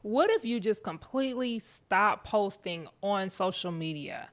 What if you just completely stop posting on social media?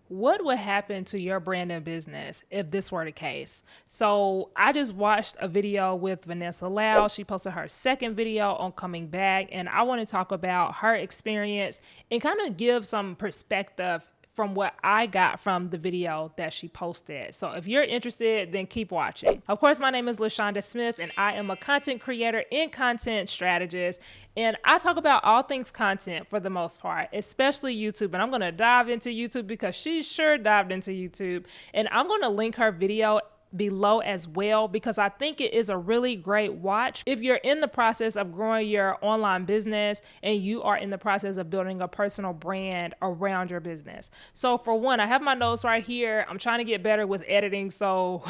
What would happen to your brand and business if this were the case? So I just watched a video with Vanessa Lau. She posted her second video on coming back, and I want to talk about her experience and kind of give some perspective from what I got from the video that she posted. So if you're interested, then keep watching. Of course, my name is Lashawnda Smith, and I am a content creator and content strategist. And I talk about all things content for the most part, especially YouTube. And I'm gonna dive into YouTube because she sure dived into YouTube. And I'm gonna link her video below as well, because I think it is a really great watch if you're in the process of growing your online business and you are in the process of building a personal brand around your business. So for one, I have my notes right here. I'm trying to get better with editing, so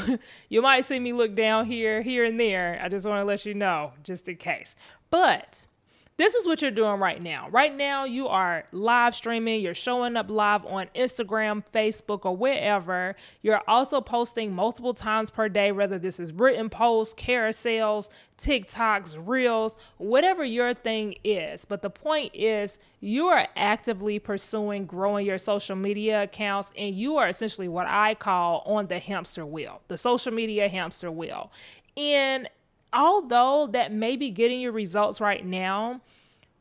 you might see me look down here and there. I just want to let you know, just in case. But this is what you're doing right now. Right now, you are live streaming. You're showing up live on Instagram, Facebook, or wherever. You're also posting multiple times per day, whether this is written posts, carousels, TikToks, Reels, whatever your thing is. But the point is, you are actively pursuing growing your social media accounts, and you are essentially what I call on the hamster wheel, the social media hamster wheel. And although that may be getting you results right now,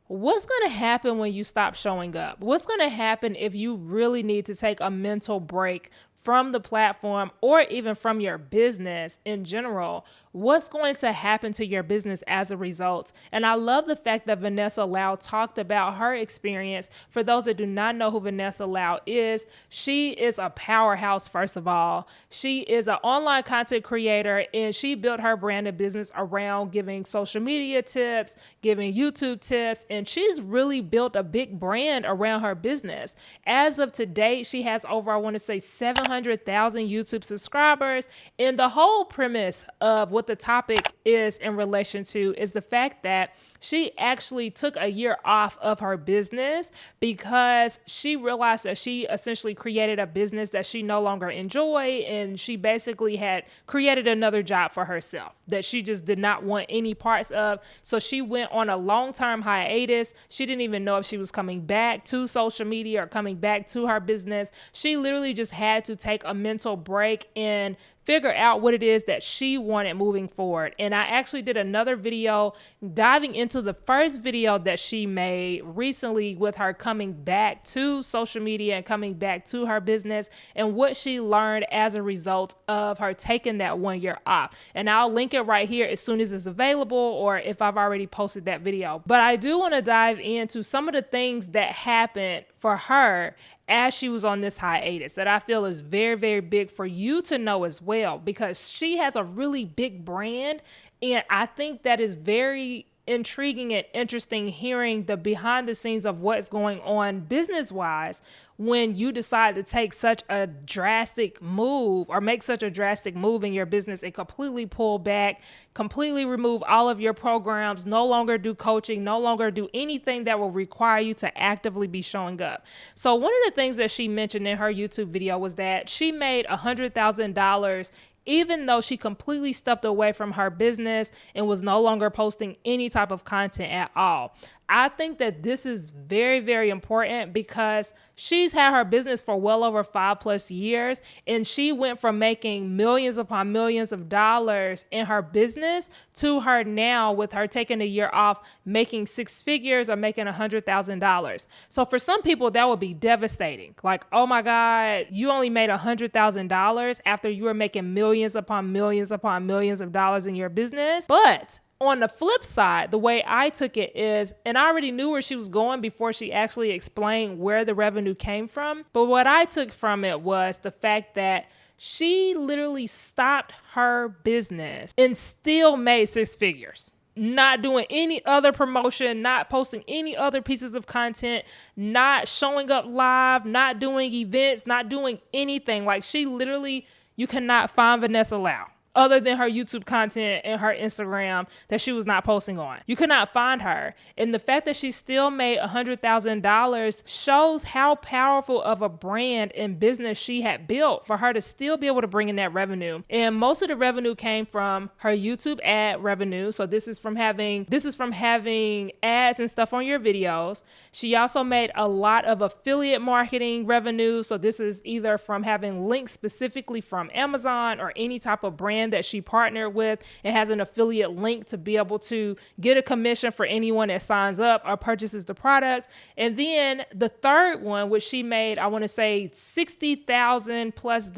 what's going to happen when you stop showing up? What's going to happen if you really need to take a mental break from the platform or even from your business in general? What's going to happen to your business as a result? And I love the fact that Vanessa Lau talked about her experience. For those that do not know who Vanessa Lau is, she is a powerhouse, first of all. She is an online content creator, and she built her brand and business around giving social media tips, giving YouTube tips, and she's really built a big brand around her business. As of today, she has over, I want to say, 700,000 YouTube subscribers. And the whole premise of what the topic is in relation to is the fact that she actually took a year off of her business because she realized that she essentially created a business that she no longer enjoyed, and she basically had created another job for herself that she just did not want any parts of. So she went on a long-term hiatus. She didn't even know if she was coming back to social media or coming back to her business. She literally just had to take a mental break and figure out what it is that she wanted moving forward. And I actually did another video diving into the first video that she made recently with her coming back to social media and coming back to her business and what she learned as a result of her taking that 1 year off. And I'll link it right here as soon as it's available, or if I've already posted that video. But I do want to dive into some of the things that happened for her as she was on this hiatus that I feel is very, very big for you to know as well, because she has a really big brand. And I think that is very intriguing and interesting, hearing the behind the scenes of what's going on business wise when you decide to take such a drastic move or make such a drastic move in your business and completely pull back, completely remove all of your programs, no longer do coaching, no longer do anything that will require you to actively be showing up. So one of the things that she mentioned in her YouTube video was that she made $100,000 even though she completely stepped away from her business and was no longer posting any type of content at all. I think that this is very, very important because she's had her business for well over 5+ years, and she went from making millions upon millions of dollars in her business to her now, with her taking a year off, making 6 figures or making $100,000. So for some people, that would be devastating. Like, oh my God, you only made $100,000 after you were making millions upon millions upon millions of dollars in your business. But on the flip side, the way I took it is, and I already knew where she was going before she actually explained where the revenue came from. But what I took from it was the fact that she literally stopped her business and still made 6 figures. Not doing any other promotion, not posting any other pieces of content, not showing up live, not doing events, not doing anything. Like, she literally, you cannot find Vanessa Lau other than her YouTube content and her Instagram that she was not posting on. You could not find her. And the fact that she still made $100,000 shows how powerful of a brand and business she had built for her to still be able to bring in that revenue. And most of the revenue came from her YouTube ad revenue. So this is from having ads and stuff on your videos. She also made a lot of affiliate marketing revenue. So this is either from having links specifically from Amazon or any type of brand that she partnered with and has an affiliate link to be able to get a commission for anyone that signs up or purchases the product. And then the third one, which she made, I want to say $60,000 plus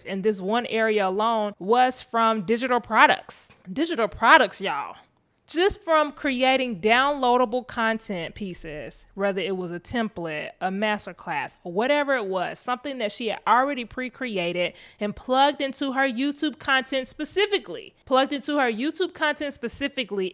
in this one area alone, was from digital products. Digital products, y'all. Just from creating downloadable content pieces, whether it was a template, a masterclass, or whatever it was, something that she had already pre-created and plugged into her YouTube content specifically,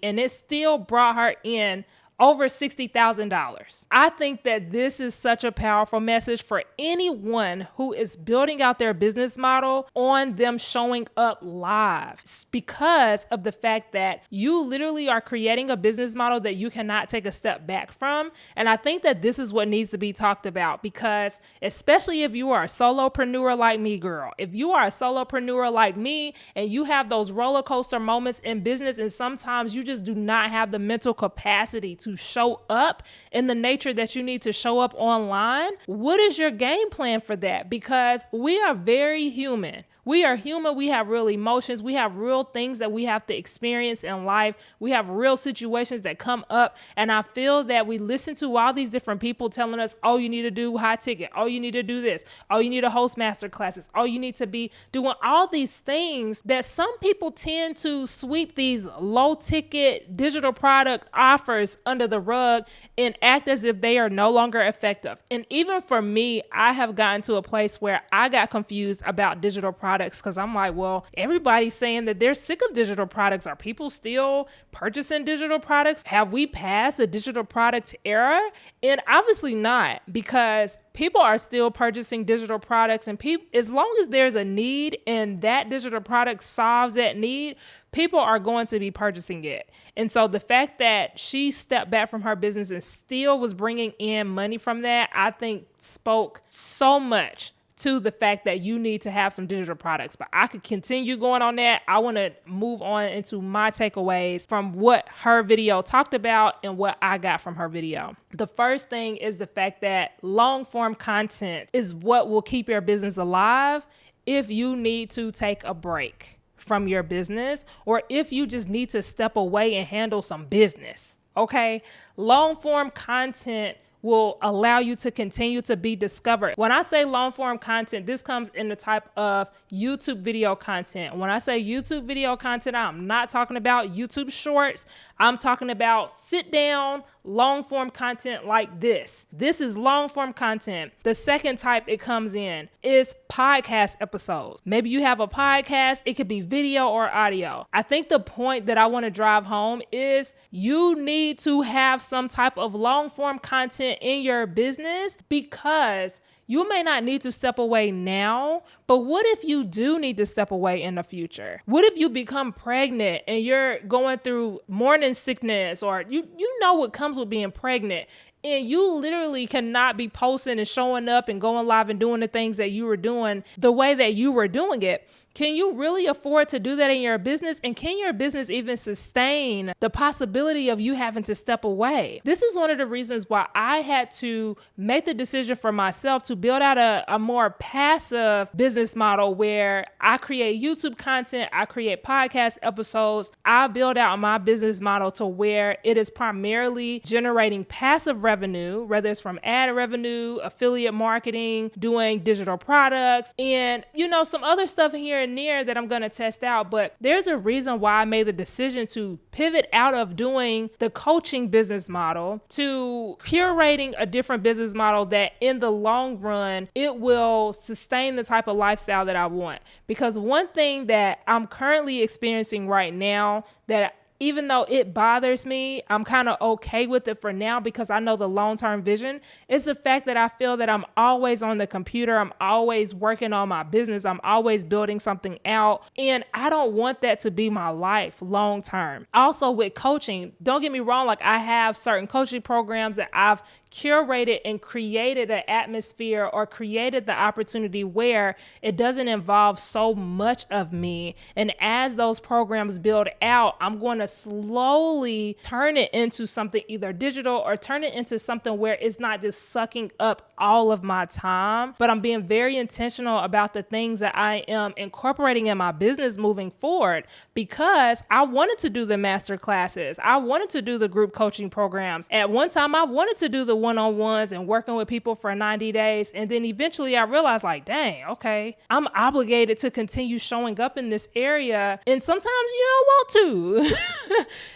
and it still brought her in over $60,000. I think that this is such a powerful message for anyone who is building out their business model on them showing up live, because of the fact that you literally are creating a business model that you cannot take a step back from. And I think that this is what needs to be talked about, because especially if you are a solopreneur like me, girl, if you are a solopreneur like me and you have those roller coaster moments in business and sometimes you just do not have the mental capacity to show up in the nature that you need to show up online, what is your game plan for that? Because we are very human. We are human. We have real emotions. We have real things that we have to experience in life. We have real situations that come up. And I feel that we listen to all these different people telling us, oh, you need to do high ticket. Oh, you need to do this. Oh, you need to host master classes. Oh, you need to be doing all these things that some people tend to sweep these low ticket digital product offers under the rug and act as if they are no longer effective. And even for me, I have gotten to a place where I got confused about digital products, because I'm like, well, everybody's saying that they're sick of digital products. Are people still purchasing digital products? Have we passed the digital product era? And obviously not, because people are still purchasing digital products, and as long as there's a need and that digital product solves that need, people are going to be purchasing it. And so the fact that she stepped back from her business and still was bringing in money from that, I think spoke so much to the fact that you need to have some digital products. But I could continue going on that. I want to move on into my takeaways from what her video talked about and what I got from her video. The first thing is the fact that long form content is what will keep your business alive if you need to take a break from your business, or if you just need to step away and handle some business. Okay? Long form content will allow you to continue to be discovered. When I say long form content, this comes in the type of YouTube video content. When I say YouTube video content, I'm not talking about YouTube shorts. I'm talking about sit down, long form content like this. This is long form content. The second type it comes in is podcast episodes. Maybe you have a podcast. It could be video or audio. I think the point that I want to drive home is you need to have some type of long form content in your business, because you may not need to step away now, but what if you do need to step away in the future? What if you become pregnant and you're going through morning sickness, or you know what comes with being pregnant, and you literally cannot be posting and showing up and going live and doing the things that you were doing the way that you were doing it? Can you really afford to do that in your business? And can your business even sustain the possibility of you having to step away? This is one of the reasons why I had to make the decision for myself to build out a more passive business model where I create YouTube content, I create podcast episodes, I build out my business model to where it is primarily generating passive revenue, whether it's from ad revenue, affiliate marketing, doing digital products, and some other stuff here and there that I'm going to test out. But there's a reason why I made the decision to pivot out of doing the coaching business model to curating a different business model that in the long run, it will sustain the type of lifestyle that I want. Because one thing that I'm currently experiencing right now that even though it bothers me, I'm kind of okay with it for now because I know the long-term vision. It's the fact that I feel that I'm always on the computer. I'm always working on my business. I'm always building something out. And I don't want that to be my life long-term. Also with coaching, don't get me wrong, like I have certain coaching programs that I've curated and created an atmosphere or created the opportunity where it doesn't involve so much of me. And as those programs build out, I'm going to slowly turn it into something either digital or turn it into something where it's not just sucking up all of my time, but I'm being very intentional about the things that I am incorporating in my business moving forward, because I wanted to do the master classes. I wanted to do the group coaching programs. At one time, I wanted to do the one-on-ones and working with people for 90 days. And then eventually I realized like, dang, okay, I'm obligated to continue showing up in this area. And sometimes you don't want to.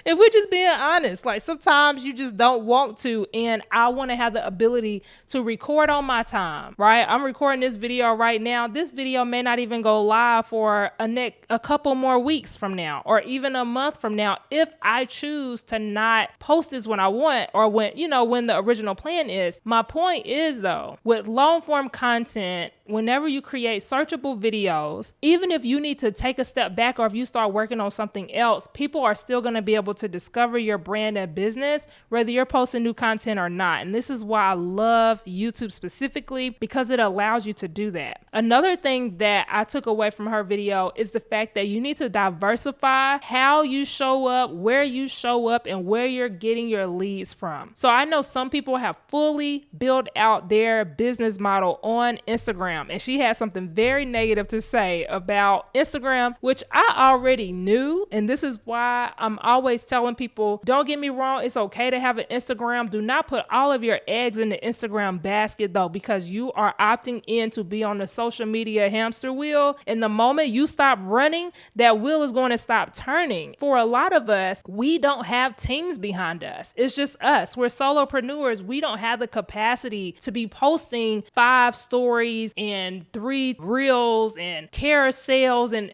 If we're just being honest, like sometimes you just don't want to. And I want to have the ability to record on my time, right? I'm recording this video right now. This video may not even go live for a couple more weeks from now, or even a month from now, if I choose to not post this when I want, or when the original plan is. My point is though, with long form content, whenever you create searchable videos, even if you need to take a step back or if you start working on something else, people are still going to be able to discover your brand and business, whether you're posting new content or not. And this is why I love YouTube specifically, because it allows you to do that. Another thing that I took away from her video is the fact that you need to diversify how you show up, where you show up, and where you're getting your leads from. So I know some people have fully built out their business model on Instagram, and she had something very negative to say about Instagram, which I already knew. And this is why I'm always telling people, don't get me wrong, it's okay to have an Instagram. Do not put all of your eggs in the Instagram basket though, because you are opting in to be on the social media hamster wheel. And the moment you stop running, that wheel is going to stop turning. For a lot of us, we don't have teams behind us. It's just us. We're solopreneurs. We don't have the capacity to be posting 5 stories and 3 reels and carousels, and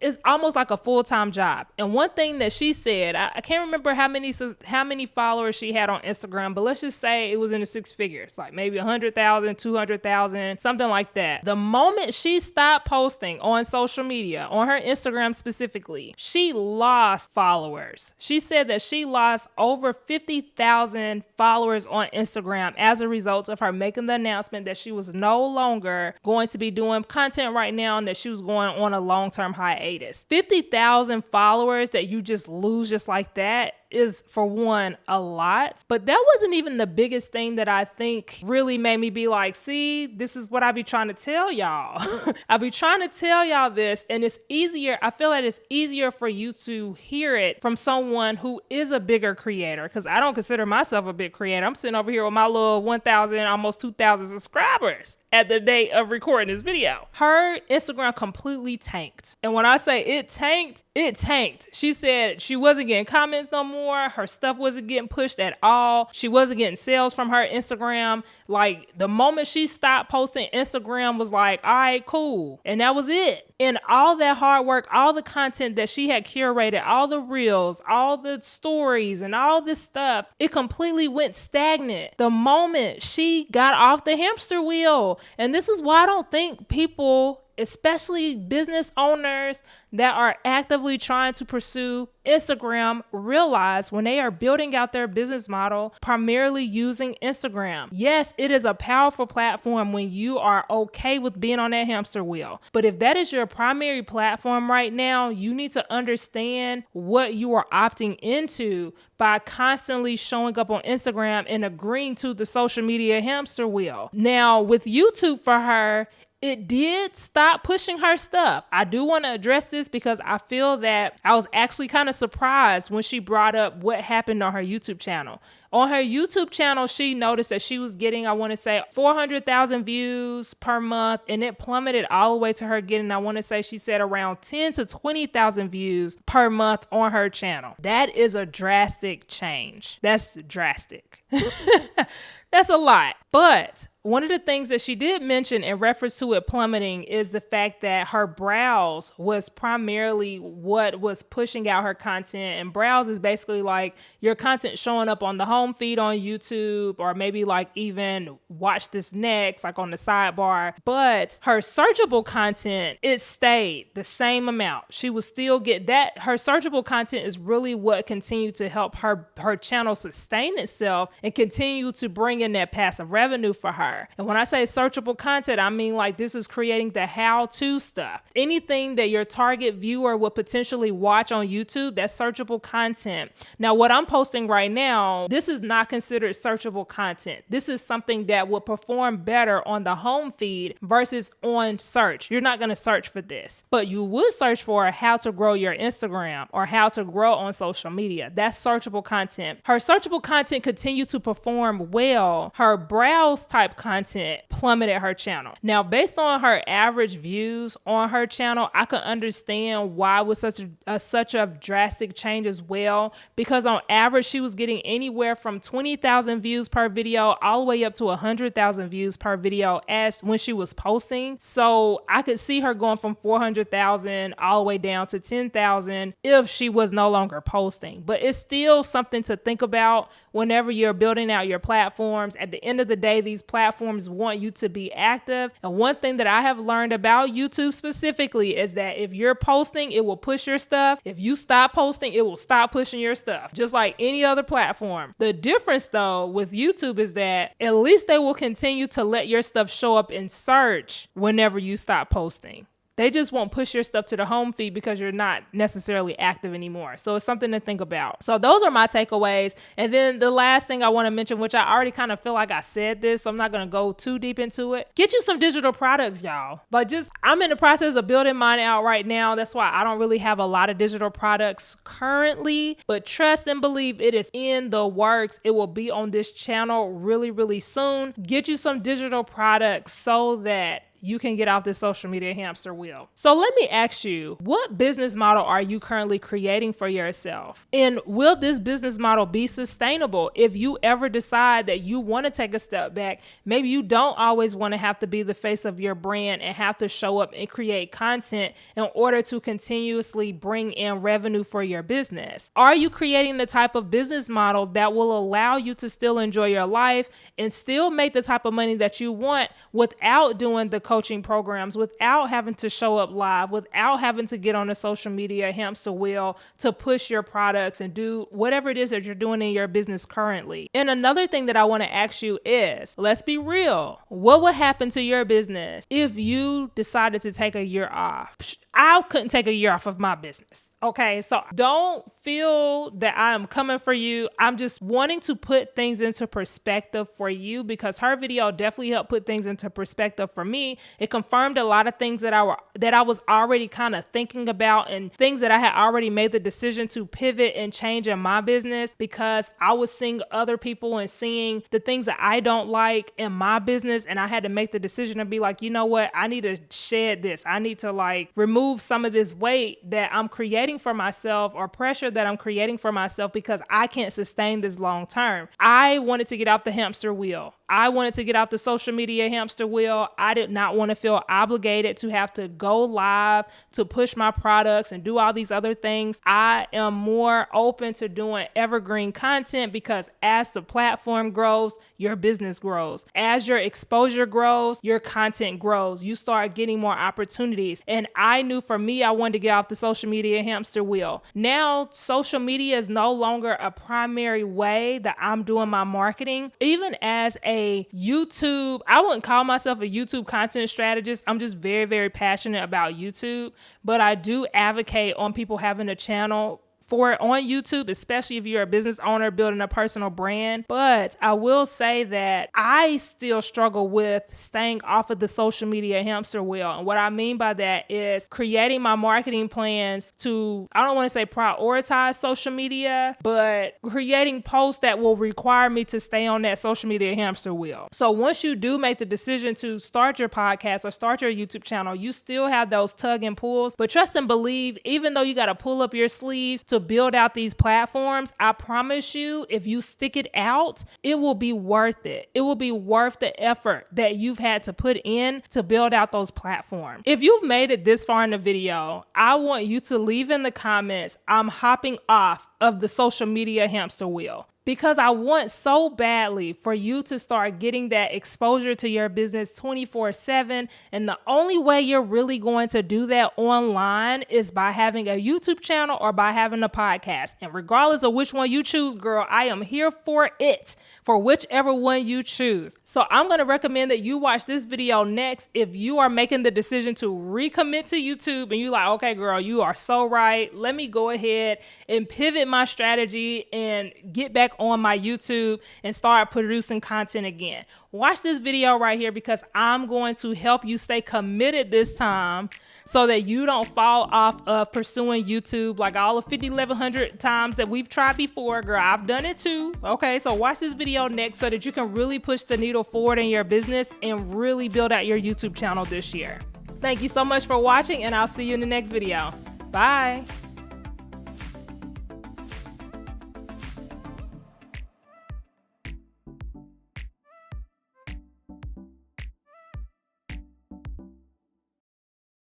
it's almost like a full-time job. And one thing that she said, I can't remember how many followers she had on Instagram, but let's just say it was in the 6 figures, like maybe 100,000, 200,000, something like that. The moment she stopped posting on social media, on her Instagram specifically, she lost followers. She said that she lost over 50,000 followers on Instagram as a result of her making the announcement that she was no longer going to be doing content right now and that she was going on a long-term hiatus. 50,000 followers that you just lose just like that is, for one, a lot. But that wasn't even the biggest thing that I think really made me be like, see, this is what I be trying to tell y'all. I be trying to tell y'all this, and it's easier. I feel like it's easier for you to hear it from someone who is a bigger creator, because I don't consider myself a big creator. I'm sitting over here with my little 1,000, almost 2,000 subscribers at the date of recording this video. Her Instagram completely tanked. And when I say it tanked, it tanked. She said she wasn't getting comments no more. Her stuff wasn't getting pushed at all. She wasn't getting sales from her Instagram. Like the moment she stopped posting, Instagram was like, all right, cool. And that was it. And all that hard work, all the content that she had curated, all the reels, all the stories and all this stuff, it completely went stagnant the moment she got off the hamster wheel. And this is why I don't think people, especially business owners that are actively trying to pursue Instagram, realize when they are building out their business model primarily using Instagram. Yes, it is a powerful platform when you are okay with being on that hamster wheel. But if that is your primary platform right now, you need to understand what you are opting into by constantly showing up on Instagram and agreeing to the social media hamster wheel. Now, with YouTube for her, it did stop pushing her stuff. I do want to address this because I feel that I was actually kind of surprised when she brought up what happened on her YouTube channel. On her YouTube channel, she noticed that she was getting, I want to say, 400,000 views per month, and it plummeted all the way to her getting, I want to say she said around 10 to 20,000 views per month on her channel. That is a drastic change. That's drastic. That's a lot. But one of the things that she did mention in reference to it plummeting is the fact that her browse was primarily what was pushing out her content. And browse is basically like your content showing up on the home feed on YouTube, or maybe like even watch this next, like on the sidebar. But her searchable content, it stayed the same amount. She would still get that. Her searchable content is really what continued to help her channel sustain itself and continue to bring in that passive revenue for her. And when I say searchable content, I mean like this is creating the how-to stuff. Anything that your target viewer would potentially watch on YouTube, that's searchable content. Now, what I'm posting right now, this is not considered searchable content. This is something that will perform better on the home feed versus on search. You're not going to search for this, but you would search for how to grow your Instagram or how to grow on social media. That's searchable content. Her searchable content continued to perform well. Her browse type content plummeted her channel. Now, based on her average views on her channel, I could understand why it was such a drastic change as well, because on average, she was getting anywhere from 20,000 views per video all the way up to 100,000 views per video as when she was posting. So I could see her going from 400,000 all the way down to 10,000 if she was no longer posting. But it's still something to think about whenever you're building out your platforms. At the end of the day, these platforms want you to be active. And one thing that I have learned about YouTube specifically is that if you're posting, it will push your stuff. If you stop posting, it will stop pushing your stuff, just like any other platform. The difference though with YouTube is that at least they will continue to let your stuff show up in search whenever you stop posting. They just won't push your stuff to the home feed because you're not necessarily active anymore. So it's something to think about. So those are my takeaways. And then the last thing I want to mention, which I already kind of feel like I said this, so I'm not going to go too deep into it. Get you some digital products, y'all. I'm in the process of building mine out right now. That's why I don't really have a lot of digital products currently, but trust and believe it is in the works. It will be on this channel really, really soon. Get you some digital products so that you can get off this social media hamster wheel. So let me ask you, what business model are you currently creating for yourself? And will this business model be sustainable if you ever decide that you want to take a step back? Maybe you don't always want to have to be the face of your brand and have to show up and create content in order to continuously bring in revenue for your business. Are you creating the type of business model that will allow you to still enjoy your life and still make the type of money that you want without doing the coaching programs, without having to show up live, without having to get on a social media hamster wheel to push your products and do whatever it is that you're doing in your business currently? And another thing that I want to ask you is, let's be real. What would happen to your business if you decided to take a year off? I couldn't take a year off of my business. Okay, so don't feel that I am coming for you. I'm just wanting to put things into perspective for you, because her video definitely helped put things into perspective for me. It confirmed a lot of things that I was already kind of thinking about, and things that I had already made the decision to pivot and change in my business, because I was seeing other people and seeing the things that I don't like in my business. And I had to make the decision to be like, you know what? I need to shed this. I need to remove some of this weight that I'm creating for myself, or pressure that I'm creating for myself, because I can't sustain this long term. I wanted to get off the hamster wheel. I wanted to get off the social media hamster wheel. I did not want to feel obligated to have to go live to push my products and do all these other things. I am more open to doing evergreen content, because as the platform grows, your business grows. As your exposure grows, your content grows. You start getting more opportunities. And I knew for me, I wanted to get off the social media hamster wheel. Now, social media is no longer a primary way that I'm doing my marketing. Even as a YouTube, I wouldn't call myself a YouTube content strategist. I'm just very, very passionate about YouTube, but I do advocate on people having a channel for it on YouTube, especially if you're a business owner building a personal brand. But I will say that I still struggle with staying off of the social media hamster wheel. And what I mean by that is creating my marketing plans to, I don't want to say prioritize social media, but creating posts that will require me to stay on that social media hamster wheel. So once you do make the decision to start your podcast or start your YouTube channel, you still have those tug and pulls, but trust and believe, even though you got to pull up your sleeves to build out these platforms, I promise you, if you stick it out, it will be worth it. It will be worth the effort that you've had to put in to build out those platforms. If you've made it this far in the video, I want you to leave in the comments, I'm hopping off of the social media hamster wheel. Because I want so badly for you to start getting that exposure to your business 24/7. And the only way you're really going to do that online is by having a YouTube channel or by having a podcast. And regardless of which one you choose, girl, I am here for it, for whichever one you choose. So I'm going to recommend that you watch this video next if you are making the decision to recommit to YouTube and you're like, okay, girl, you are so right. Let me go ahead and pivot my strategy and get back on my YouTube and start producing content again. Watch this video right here because I'm going to help you stay committed this time so that you don't fall off of pursuing YouTube like all the 1,100 times that we've tried before. Girl, I've done it too. Okay, so watch this video next so that you can really push the needle forward in your business and really build out your YouTube channel this year. Thank you so much for watching, and I'll see you in the next video. Bye.